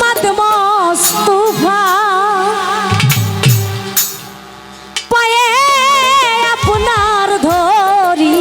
মোহাম্মদ মোস্তফা পায়ে আপনার ধরি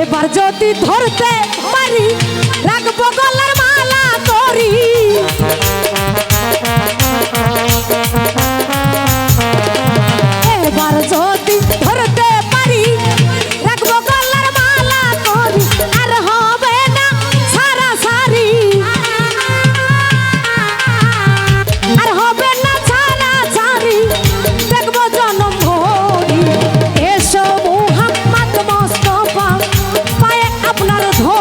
এবার যদি ধরতে পারি রাখবো গলার মালা করি এবার যদি ধরতে পারি রাখবো গলার মালা করি আর হবে না সারা সারি আর হবে না সারা সারি দেখবো জনম ভরি এসো মোহাম্মদ মোস্তফা পায়ে আপনার ধরি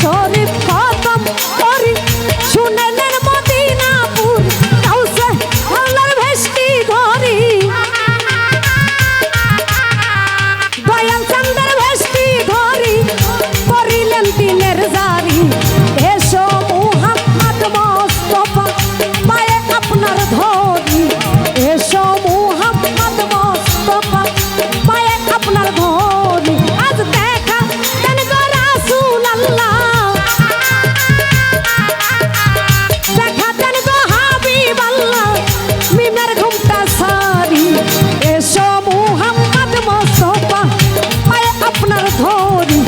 শরীফ খতম করি শুনে নেন মদিনাপুর কাউসে আল্লাহর ভেষ্টি ধরি দয়াল চন্দ্রের ভেষ্টি ধরি করিলেন দিনের জারি এসো মুহাম্মদ মোস্তফা পায়ে আপনার ধরি এসো মুহাম্মদ মোস্তফা পায়ে আপনার ধরি আজ দেখা দেন গো রাসূলুল্লাহ দেখা দেন গো হাবিবাল্লাহ মিমের ঘুমটা সারি এসো মুহাম্মদ মোস্তফা পায়ে আপনার ধরি